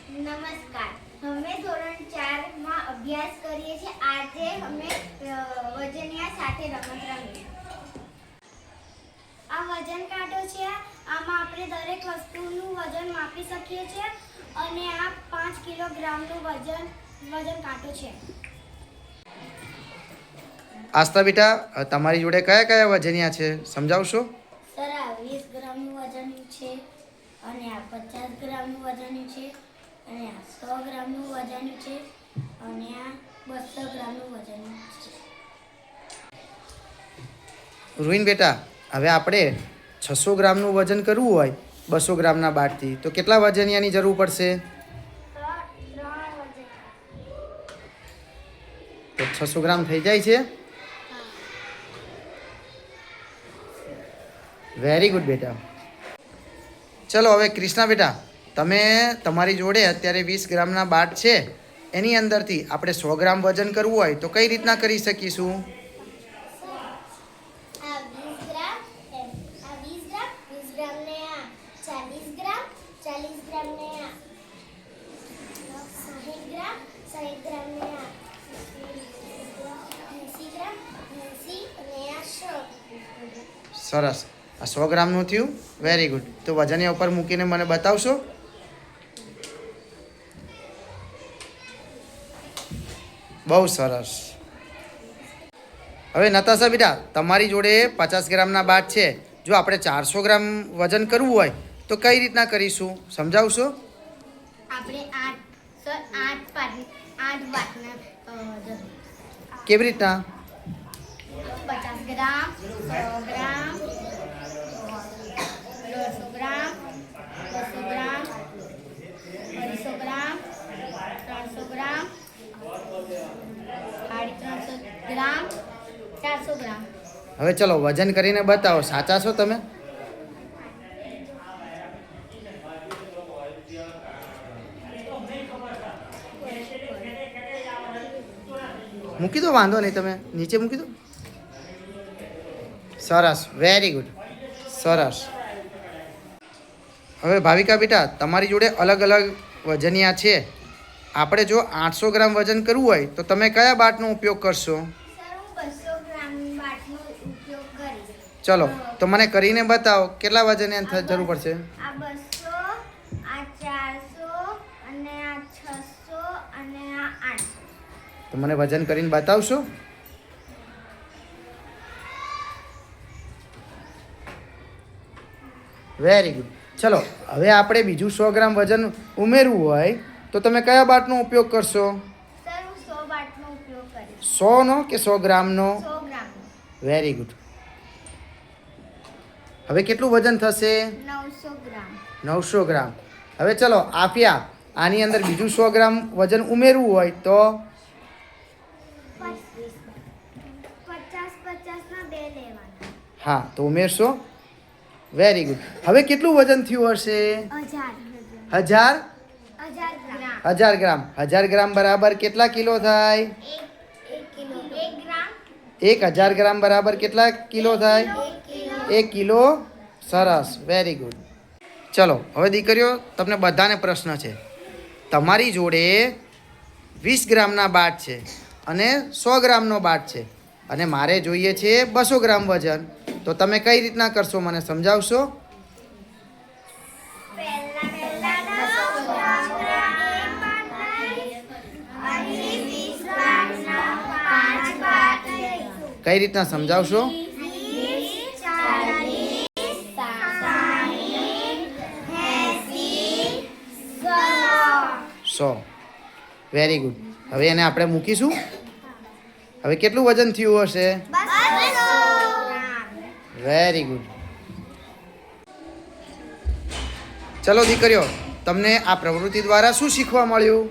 નમસ્કાર. અમે ધોરણ 4 માં અભ્યાસ કરીએ છીએ. આજે અમે વજનિયા સાથે રમત રમીએ. આ વજન કાંટો છે. આમાં આપણે દરેક વસ્તુનું વજન માપી શકીએ છીએ અને આ 5 કિલોગ્રામનું વજન કાંટો છે. આસ્થા બેટા, તમારી જોડે કયા કયા વજનિયા છે સમજાવશો? સર, આ 20 ગ્રામનું વજન છે અને આ 50 ગ્રામનું વજન છે અને આ 100 ગ્રામનું વજન છે અને આ 200 ગ્રામનું વજન છે. રૂહીન બેટા, હવે આપણે 600 ગ્રામનું વજન કરવું હોય 200 ગ્રામના બાટથી તો કેટલા વજનિયાની જરૂર પડશે? તો 600 ગ્રામ થઈ જાય છે. વેરી ગુડ બેટા. ચલો હવે કૃષ્ણા બેટા, તમે તમારી જોડે અત્યારે 20 ગ્રામના બાટ છે, એની અંદરથી આપણે 100 ગ્રામ વજન કરવું હોય તો કઈ રીતના કરી શકીશું? સરસ. આ 100 ગ્રામનું થયું. Very good. તો વજનિયા ઉપર મૂકીને મને બતાવશો? બહુ સરસ. હવે નતાશા બેટા, તમારી જોડે 50 ગ્રામના બાટ છે. જો આપણે 400 ગ્રામ વજન કરવું હોય તો કઈ રીતના કરીશું સમજાવશો? આપણે 8 બાટના કેવી રીતના? 50 ગ્રામ, 100 ગ્રામ, 150 ગ્રામ, 200 ગ્રામ, 250 ગ્રામ, 300 ગ્રામ, 350 ગ્રામ, 400 ગ્રામ. હવે ચલો વજન કરીને બતાવો. સાચા છો તમે? મૂકી દો, વાંધો નહીં, તમે નીચે મૂકી દો. સરસ. Very good. સરસ. હવે ભાવિકા બેટા, તમારી જોડે અલગ અલગ વજનિયા છે. આપણે જો 800 ગ્રામ વજન કરવું હોય તો તમે કયા બાટનો ઉપયોગ કરશો? સર, હું 200 ગ્રામ બાટનો ઉપયોગ કરીશ. ચલો તો મને કરીને બતાવો કેટલા વજનિયા જરૂર પડશે? આ 200, આ 400 અને આ 600 અને આ 800. તો મને વજન કરીને બતાવશો? Very good. ચલો હવે આપણે બીજું 100 ગ્રામ વજન ઉમેરવું હોય તો તમે કયા બાટનો ઉપયોગ કરશો? સર, હું 100 બાટનો ઉપયોગ કરીશ. 100નો કે 100 ગ્રામનો? 100 ગ્રામનો. Very good. હવે કેટલું વજન થશે? 900 ગ્રામ. 900 ગ્રામ. હવે ચલો આપ્યા, આની અંદર બીજું 100 ગ્રામ વજન ઉમેરવું હોય તો? 50-50 ના 2 લેવાના. હા, તો ઉમેરશો. Very good. હવે કેટલું વજન થયું હશે? 1000 1000 ગ્રામ. 1000 ગ્રામ. 1000 ગ્રામ બરાબર કેટલા કિલો થાય? 1 કિલો. 1 ગ્રામ. 1000 ગ્રામ બરાબર કેટલા કિલો થાય? 1 કિલો. સરસ. Very good. ચલો હવે દીકરીઓ, તમને બધાને પ્રશ્ન છે. તમારી જોડે 20 ગ્રામના બાટ છે અને 100 ગ્રામનો બાટ છે અને મારે જોઈએ છે 200 ગ્રામ વજન. તો તમે કઈ રીતના કરશો મને સમજાવશો? કઈ રીતના સમજાવશો? 100. Very good. હવે એને આપણે મૂકીશું. હવે કેટલું વજન થયું હશે? Very good. ચલો દીકરીઓ, તમને આ પ્રવૃત્તિ દ્વારા શું શીખવા મળ્યું?